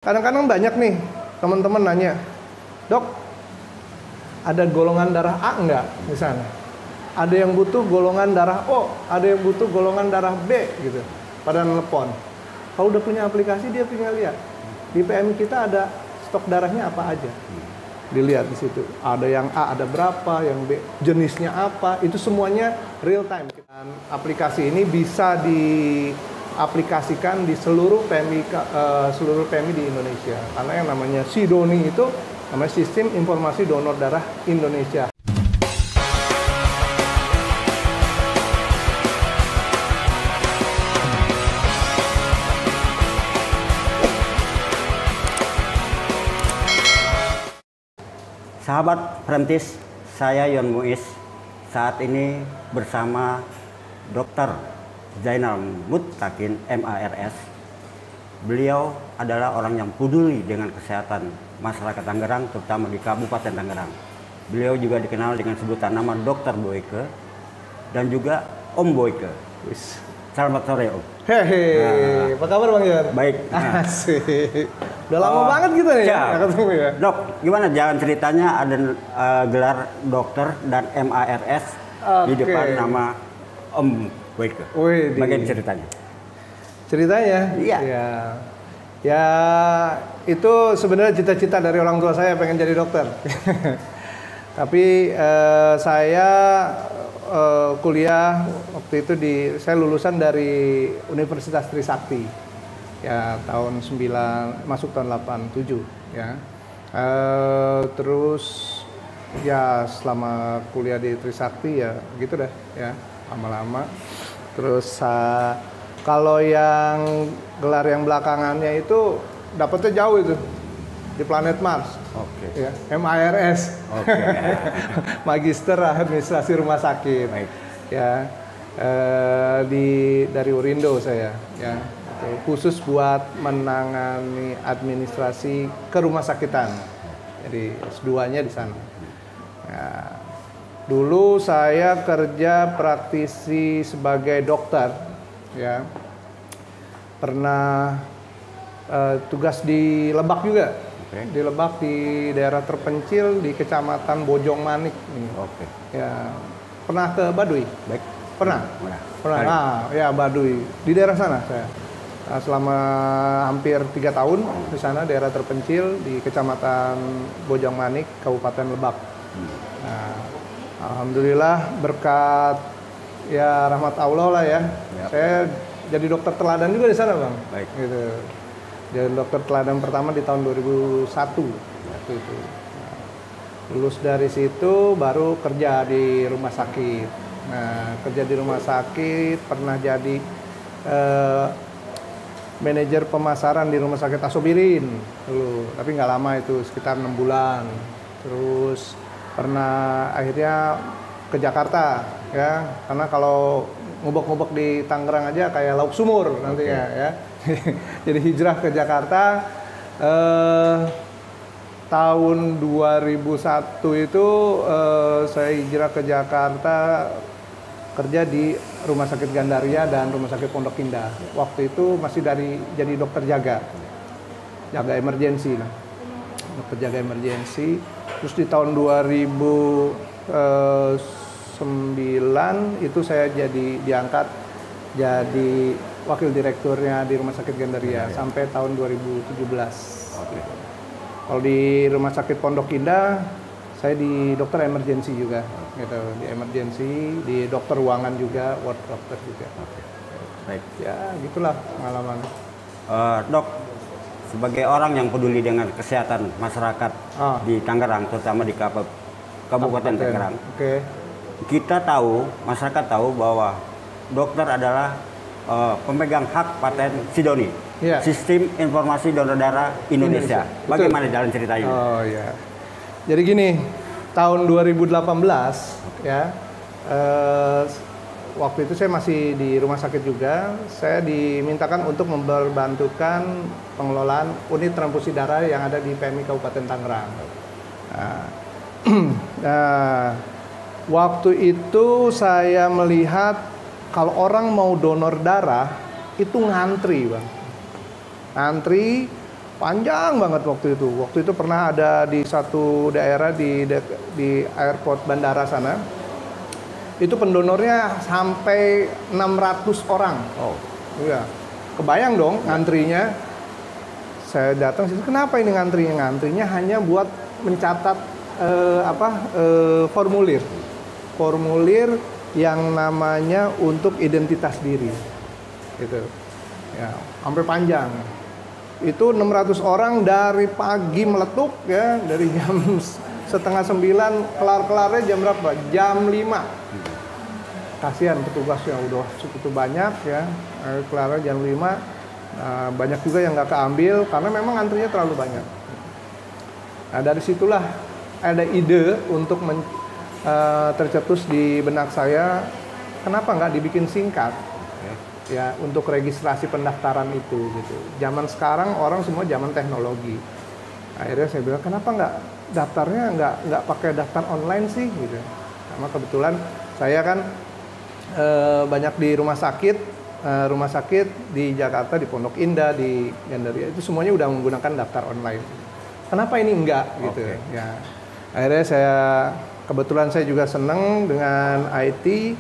Kadang-kadang banyak nih teman-teman nanya, dok, ada golongan darah A enggak misalnya? Ada yang butuh golongan darah O, ada yang butuh golongan darah B gitu. Pada nelpon. Kalau udah punya aplikasi dia tinggal lihat. Di PM kita ada stok darahnya apa aja. Dilihat di situ. Ada yang A ada berapa, yang B jenisnya apa, itu semuanya real time. Dan aplikasi ini bisa diaplikasikan di seluruh PMI di Indonesia. Karena yang namanya SIDONI itu namanya Sistem Informasi Donor Darah Indonesia. Sahabat Perintis, saya Yon Muiz. Saat ini bersama Dr. Zainal Muttaqin, MARS. Beliau adalah orang yang peduli dengan kesehatan masyarakat Tangerang, terutama di Kabupaten Tangerang. Beliau juga dikenal dengan sebutan nama Dr. Boyke dan juga Om Boyke. Selamat sore, Om. Hehe, apa kabar Bang Yon? Baik. Asik. Udah lama banget gitu ya ketemu ya. Dok, gimana jalan ceritanya ada gelar dokter dan MARS di depan nama Om Boyke? Bagaimana ceritanya? Ceritanya? Iya. Ya itu sebenarnya cita-cita dari orang tua saya pengen jadi dokter. Tapi saya kuliah waktu itu saya lulusan dari Universitas Trisakti. Ya tahun 9 masuk tahun 87 ya. Terus ya selama kuliah di Trisakti ya gitu deh ya, lama-lama. Terus kalau yang gelar yang belakangannya itu dapetnya jauh itu di planet Mars. Oke. Ya, MARS. Oke. Magister Administrasi Rumah Sakit. Baik. Ya. Dari Urindo saya ya. Khusus buat menangani administrasi ke rumah sakitan. Jadi S2-nya di sana. Nah, dulu saya kerja praktisi sebagai dokter, ya. Pernah tugas di Lebak juga. Okay. Di Lebak, di daerah terpencil di Kecamatan Bojongmanik. Oke. Ya, pernah ke Baduy? Baik. Pernah. Nah, ya Baduy di daerah sana saya. Selama hampir 3 tahun di sana, daerah terpencil di Kecamatan Bojongmanik, Kabupaten Lebak. Nah, alhamdulillah berkat ya rahmat Allah lah ya. Saya jadi dokter teladan juga di sana, Bang. Baik. Gitu. Jadi dokter teladan pertama di tahun 2001 waktu itu. Nah, lulus dari situ baru kerja di rumah sakit. Nah, kerja di rumah sakit pernah jadi manajer pemasaran di Rumah Sakit Asobirin dulu, tapi nggak lama itu, sekitar 6 bulan. Terus pernah akhirnya ke Jakarta ya, karena kalau ngubek-ngubek di Tangerang aja kayak lauk sumur nantinya ya. Jadi hijrah ke Jakarta tahun 2001 itu saya hijrah ke Jakarta, kerja di Rumah Sakit Gandaria dan Rumah Sakit Pondok Indah. Waktu itu masih jadi dokter jaga emergensi lah, dokter jaga emergensi. Terus di tahun 2009 itu saya diangkat jadi wakil direkturnya di Rumah Sakit Gandaria sampai tahun 2017. Okay. Kalau di Rumah Sakit Pondok Indah saya di dokter emergensi juga, gitu, di emergensi, di dokter ruangan juga, ward dokter juga. Oke. Baik. Ya, gitulah pengalaman. Dok, sebagai orang yang peduli dengan kesehatan masyarakat di Tangerang, terutama di Kabupaten Tangerang, kita tahu, masyarakat tahu bahwa dokter adalah pemegang hak paten SIDONI, Sistem Informasi Donor Darah Indonesia. Bagaimana jalan ceritanya? Oh ya. Jadi gini, tahun 2018 ya, waktu itu saya masih di rumah sakit juga. Saya dimintakan untuk membantukan pengelolaan unit transfusi darah yang ada di PMI Kabupaten Tangerang. Nah, waktu itu saya melihat kalau orang mau donor darah itu ngantri, Bang. Ngantri Panjang banget waktu itu. Waktu itu pernah ada di satu daerah di airport bandara sana. Itu pendonornya sampai 600 orang. Oh. Iya. Kebayang dong ngantrinya. Saya datang situ, kenapa ini ngantrinya? Ngantrinya hanya buat mencatat formulir. Formulir yang namanya untuk identitas diri. Gitu. Ya, sampai panjang. Itu 600 orang dari pagi meletup ya, dari jam setengah 9, kelar-kelarnya jam berapa? Jam 5. Kasihan petugasnya udah cukup banyak ya, kelarnya jam 5. Banyak juga yang nggak keambil karena memang antrinya terlalu banyak. Nah, dari situlah ada ide untuk tercetus di benak saya, kenapa nggak dibikin singkat? Ya, untuk registrasi pendaftaran itu gitu. Zaman sekarang orang semua zaman teknologi. Akhirnya saya bilang kenapa nggak daftarnya nggak pakai daftar online sih gitu. Karena kebetulan saya kan banyak di rumah sakit di Jakarta, di Pondok Indah, di Gandaria itu semuanya udah menggunakan daftar online. Kenapa ini enggak gitu? Ya. Akhirnya kebetulan saya juga seneng dengan IT.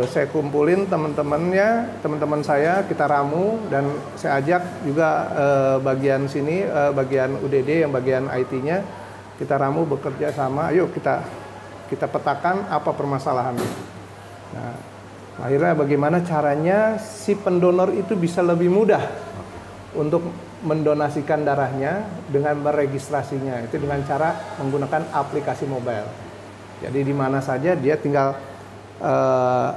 Saya kumpulin teman-teman saya, kita ramu dan saya ajak juga bagian sini, bagian UDD yang bagian IT-nya, kita ramu bekerja sama. Ayo kita petakan apa permasalahannya. Nah, akhirnya bagaimana caranya si pendonor itu bisa lebih mudah untuk mendonasikan darahnya dengan meregistrasinya. Itu dengan cara menggunakan aplikasi mobile. Jadi di mana saja dia tinggal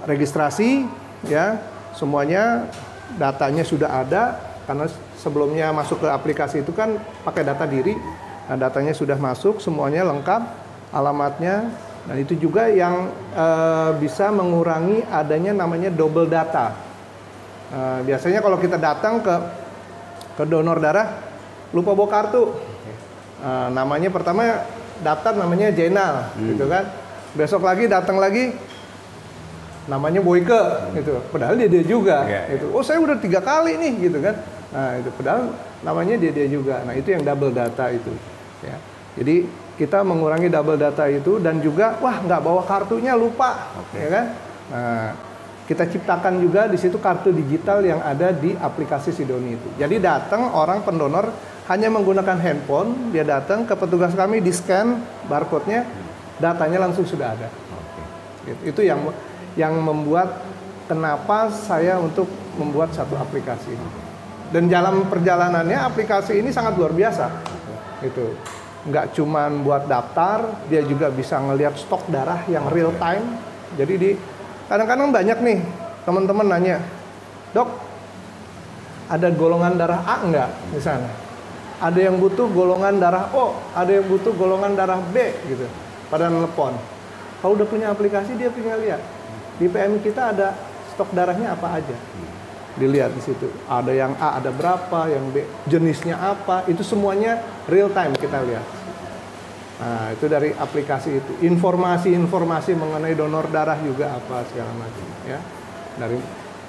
registrasi ya, semuanya datanya sudah ada karena sebelumnya masuk ke aplikasi itu kan pakai data diri. Nah, datanya sudah masuk, semuanya lengkap, alamatnya, dan itu juga yang bisa mengurangi adanya namanya double data. Biasanya kalau kita datang ke donor darah lupa bawa kartu, namanya pertama daftar namanya Jainal, gitu kan. Besok lagi datang lagi namanya Boyke gitu, padahal dia juga gitu. Oh, saya udah 3 kali nih gitu kan. Nah, itu padahal namanya dia juga. Nah, itu yang double data itu ya. Jadi kita mengurangi double data itu, dan juga nggak bawa kartunya, lupa ya kan. Nah, kita ciptakan juga di situ kartu digital yang ada di aplikasi Sidoni itu. Jadi datang orang pendonor hanya menggunakan handphone, dia datang ke petugas kami, di scan barcode-nya, datanya langsung sudah ada. Itu yang membuat kenapa saya untuk membuat satu aplikasi. Dan dalam perjalanannya aplikasi ini sangat luar biasa. Itu nggak cuman buat daftar, dia juga bisa ngelihat stok darah yang real time. Jadi kadang-kadang banyak nih teman-teman nanya, "Dok, ada golongan darah A nggak di sana? Ada yang butuh golongan darah O, ada yang butuh golongan darah B," gitu. Pada nelpon. Kalau udah punya aplikasi, dia punya lihat. Di PM kita ada stok darahnya apa aja. Dilihat di situ. Ada yang A ada berapa, yang B jenisnya apa, itu semuanya real time kita lihat. Nah, itu dari aplikasi itu. Informasi-informasi mengenai donor darah juga apa segala macam ya.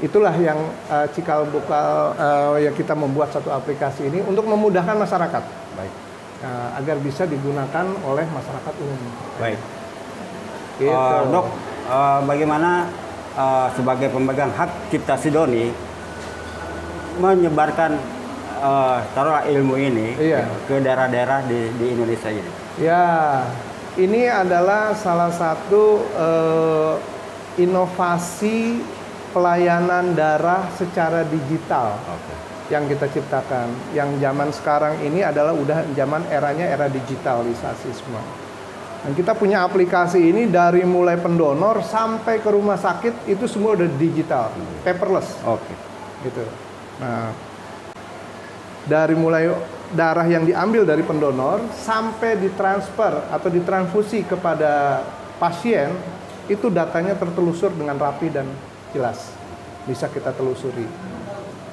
Itulah yang cikal bakal yang kita membuat satu aplikasi ini untuk memudahkan masyarakat. Baik. Agar bisa digunakan oleh masyarakat umum. Baik. Gitu. Dok, bagaimana sebagai pemegang hak cipta Sidoni menyebarkan taruhlah ilmu ini ke daerah-daerah di Indonesia ini? Ya, ini adalah salah satu inovasi pelayanan darah secara digital yang kita ciptakan. Yang zaman sekarang ini adalah udah zaman era digitalisasi semua. Dan kita punya aplikasi ini dari mulai pendonor sampai ke rumah sakit itu semua udah digital, paperless. Gitu. Nah, dari mulai darah yang diambil dari pendonor sampai ditransfer atau ditransfusi kepada pasien, itu datanya tertelusur dengan rapi dan jelas, bisa kita telusuri.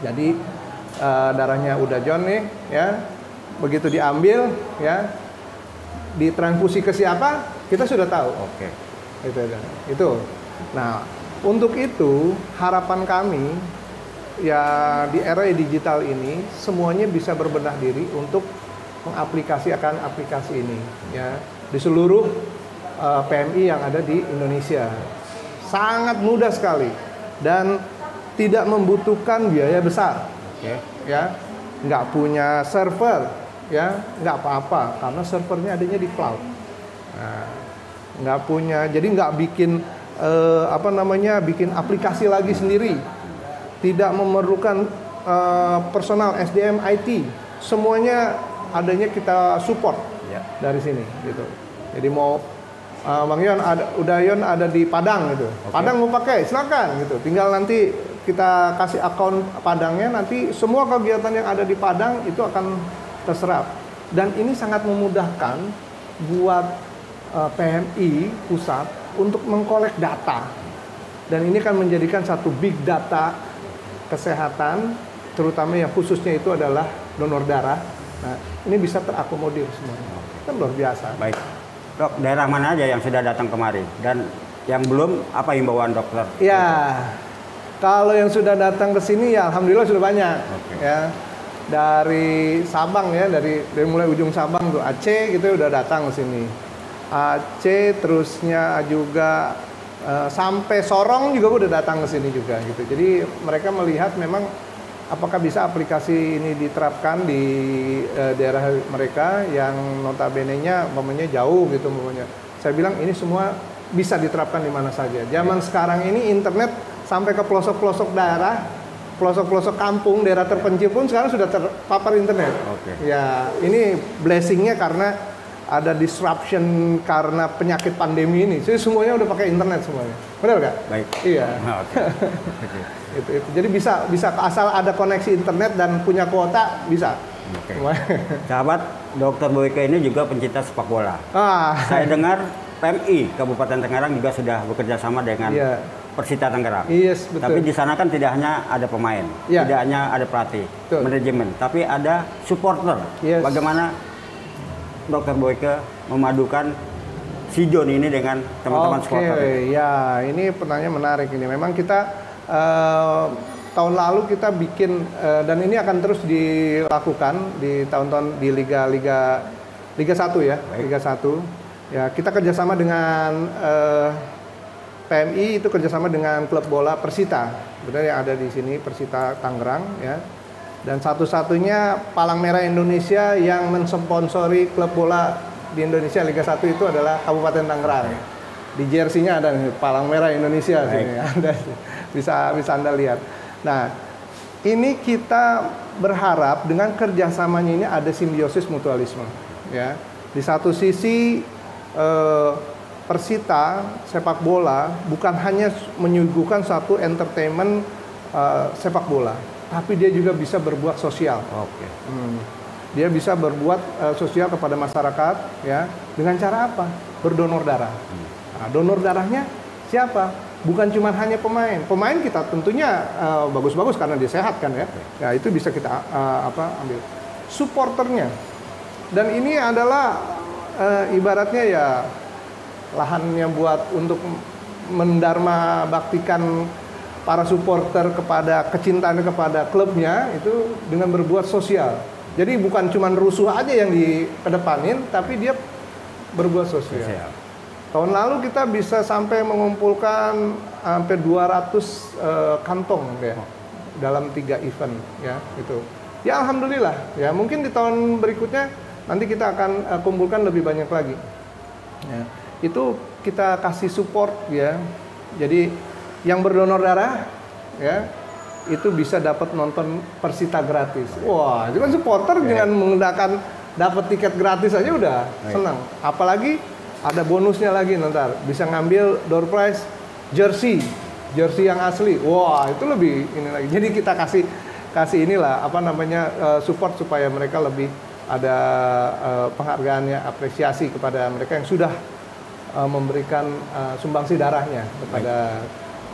Jadi darahnya udah John nih, ya, begitu diambil, ya, ditransfusi ke siapa, kita sudah tahu. Itu. Nah, untuk itu harapan kami ya di era digital ini semuanya bisa berbenah diri untuk mengaplikasikan aplikasi ini ya di seluruh PMI yang ada di Indonesia. Sangat mudah sekali dan tidak membutuhkan biaya besar. Ya, nggak punya server, ya nggak apa-apa karena servernya adanya di cloud. Nah, nggak punya, jadi nggak bikin bikin aplikasi lagi sendiri. Tidak memerlukan personal SDM IT, semuanya adanya kita support dari sini gitu. Jadi mau Bang Yon Yon ada di Padang gitu. Padang mau pakai, silakan gitu. Tinggal nanti kita kasih akun Padangnya, nanti semua kegiatan yang ada di Padang itu akan terserap. Dan ini sangat memudahkan buat PMI pusat untuk mengkolek data. Dan ini kan menjadikan satu big data kesehatan, terutama yang khususnya itu adalah donor darah. Nah, ini bisa terakomodir semuanya. Kan luar biasa. Baik. Dok, daerah mana aja yang sudah datang kemari? Dan yang belum, apa himbauan dokter? Ya, kalau yang sudah datang ke sini ya alhamdulillah sudah banyak. Ya. Dari Sabang ya, dari mulai ujung Sabang tuh Aceh gitu udah datang ke sini. Aceh terusnya juga sampai Sorong juga udah datang ke sini juga gitu. Jadi mereka melihat memang apakah bisa aplikasi ini diterapkan di daerah mereka yang notabene-nya umpamanya jauh gitu umpamanya. Saya bilang ini semua bisa diterapkan di mana saja. Zaman sekarang ini internet sampai ke pelosok-pelosok daerah, pelosok-pelosok kampung, daerah terpencil pun sekarang sudah terpapar internet. Ya, ini blessing-nya karena ada disruption karena penyakit pandemi ini. Jadi semuanya udah pakai internet semuanya. Benar nggak? Baik. Iya. itu. Jadi bisa asal ada koneksi internet dan punya kuota bisa. Sahabat, Dokter Boyke ini juga pencinta sepak bola. Saya dengar PMI Kabupaten Tangerang juga sudah bekerja sama dengan Persita Tangerang. Yes, betul. Tapi di sana kan tidak hanya ada pemain, tidak hanya ada pelatih, manajemen, tapi ada supporter. Bagaimana Dokter Boyke memadukan si John ini dengan teman-teman supporter? Ya, ini pertanyaan menarik ini. Memang kita tahun lalu kita bikin dan ini akan terus dilakukan di tahun-tahun di Liga 1 ya. Baik. Liga 1. Ya, kita kerjasama dengan PMI itu kerjasama dengan klub bola Persita. Benar yang ada di sini Persita Tangerang ya. Dan satu-satunya Palang Merah Indonesia yang mensponsori klub bola di Indonesia Liga 1 itu adalah Kabupaten Tangerang. Di jersey-nya ada nih, Palang Merah Indonesia sini. Ada, bisa Anda lihat. Nah, ini kita berharap dengan kerjasamanya ini ada simbiosis mutualisme. Ya, di satu sisi Persita sepak bola bukan hanya menyuguhkan satu entertainment sepak bola, tapi dia juga bisa berbuat sosial. Dia bisa berbuat sosial kepada masyarakat, ya. Dengan cara apa? Berdonor darah. Nah, donor darahnya siapa? Bukan cuma hanya pemain. Pemain kita tentunya bagus-bagus karena dia sehat kan ya. Ya itu bisa kita ambil. Supporternya. Dan ini adalah ibaratnya ya lahannya buat untuk mendarma baktikan para supporter kepada kecintaan kepada klubnya itu dengan berbuat sosial. Jadi bukan cuma rusuh aja yang dikedepanin, tapi dia berbuat sosial. Tahun lalu kita bisa sampai mengumpulkan hampir 200 kantong ya dalam 3 event ya gitu. Ya alhamdulillah ya, mungkin di tahun berikutnya nanti kita akan kumpulkan lebih banyak lagi. Ya, itu kita kasih support ya. Jadi yang berdonor darah ya itu bisa dapat nonton Persita gratis. Wah, itu kan supporter dengan menggunakan dapat tiket gratis aja udah senang. Apalagi ada bonusnya lagi nanti bisa ngambil door prize jersey yang asli. Wah, itu lebih ini lagi. Jadi kita kasih inilah support supaya mereka lebih ada penghargaannya, apresiasi kepada mereka yang sudah memberikan sumbangsi darahnya kepada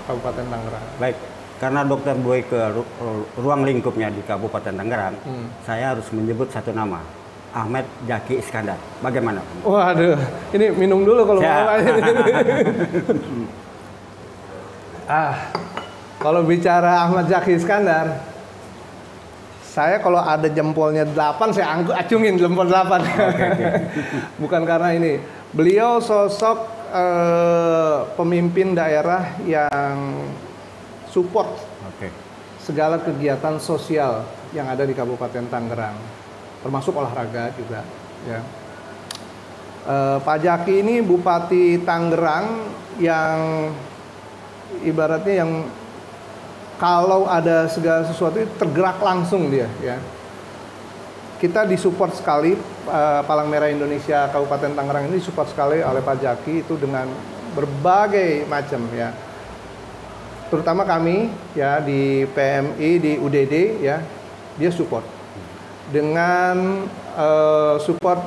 Kabupaten Tangerang. Baik, karena Dokter Boyke ruang lingkupnya di Kabupaten Tangerang, saya harus menyebut satu nama, Ahmed Zaki Iskandar. Bagaimana? Waduh, ini minum dulu kalau mau. Kalau bicara Ahmad Zaki Iskandar, saya kalau ada jempolnya 8, saya acungin jempol 8. Bukan karena ini. Beliau sosok pemimpin daerah yang support segala kegiatan sosial yang ada di Kabupaten Tangerang, termasuk olahraga juga. Ya. Pak Zaki ini Bupati Tangerang yang ibaratnya yang kalau ada segala sesuatu tergerak langsung dia, ya. Kita disupport sekali, Palang Merah Indonesia Kabupaten Tangerang ini disupport sekali oleh Pak Zaki itu dengan berbagai macam, ya. Terutama kami, ya, di PMI, di UDD, ya, dia support dengan support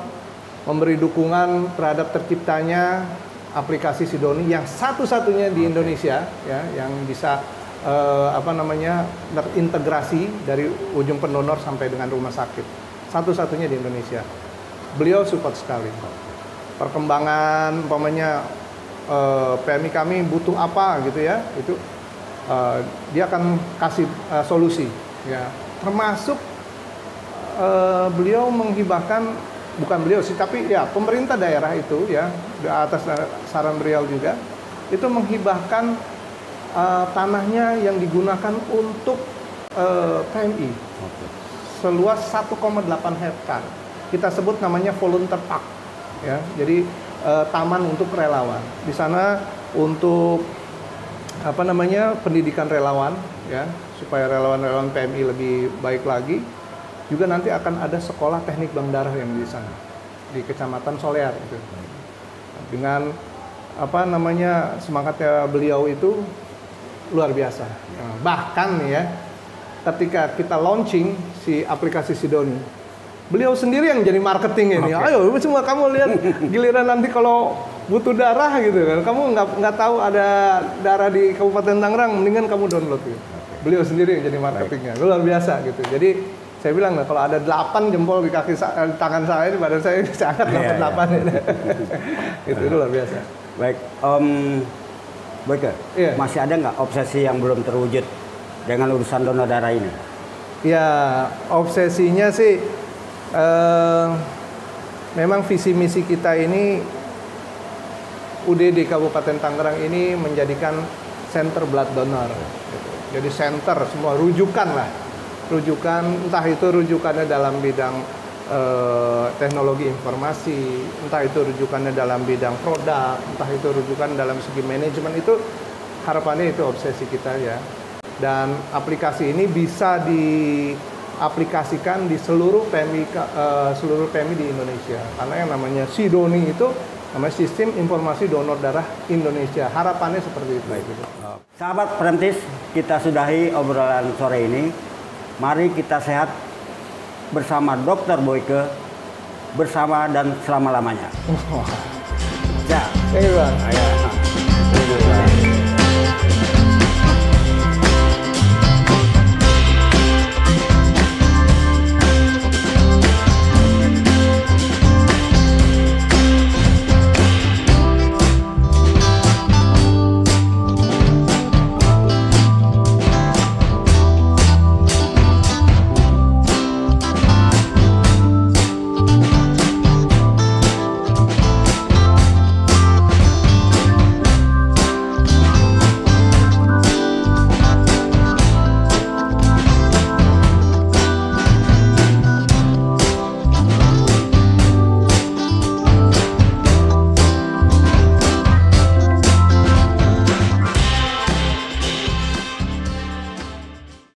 memberi dukungan terhadap terciptanya aplikasi Sidoni yang satu-satunya di Indonesia, ya, yang bisa terintegrasi dari ujung pendonor sampai dengan rumah sakit, satu-satunya di Indonesia. Beliau support sekali. Perkembangan, umpamanya PMI kami butuh apa gitu ya, itu dia akan kasih solusi, ya. Termasuk beliau menghibahkan, bukan beliau sih, tapi ya pemerintah daerah itu, ya, di atas saran beliau juga, itu menghibahkan tanahnya yang digunakan untuk PMI seluas 1,8 hektar. Kita sebut namanya volunteer park, ya. Jadi taman untuk relawan. Di sana untuk pendidikan relawan, ya, supaya relawan-relawan PMI lebih baik lagi. Juga nanti akan ada sekolah teknik bank darah yang di sana di Kecamatan Solear itu. Dengan semangatnya beliau itu luar biasa. Bahkan ya, ketika kita launching si aplikasi Sidoni, beliau sendiri yang jadi marketing ini. Ayo semua kamu lihat, giliran nanti kalau butuh darah gitu kan, kamu nggak tahu ada darah di Kabupaten Tangerang, mendingan kamu download gitu. Beliau sendiri yang jadi marketingnya, luar biasa gitu. Jadi saya bilang, nah, kalau ada 8 jempol di tangan saya, di badan saya, bisa angkat 8 ini. Itu luar biasa. Baik, Boyke, masih ada nggak obsesi yang belum terwujud dengan urusan donor darah ini? Ya, obsesinya sih memang visi misi kita ini, UDD Kabupaten Tangerang ini menjadikan center blood donor. Jadi center, semua rujukan lah. Rujukan, entah itu rujukannya dalam bidang teknologi informasi, entah itu rujukannya dalam bidang produk, entah itu rujukan dalam segi manajemen, itu harapannya itu obsesi kita, ya. Dan aplikasi ini bisa diaplikasikan di seluruh PMI di Indonesia. Karena yang namanya Sidoni itu namanya Sistem Informasi Donor Darah Indonesia. Harapannya seperti itu. Baik. Sahabat Perintis, kita sudahi obrolan sore ini. Mari kita sehat bersama Dr. Boyke, bersama dan selama-lamanya. Ya. Iya, Bang.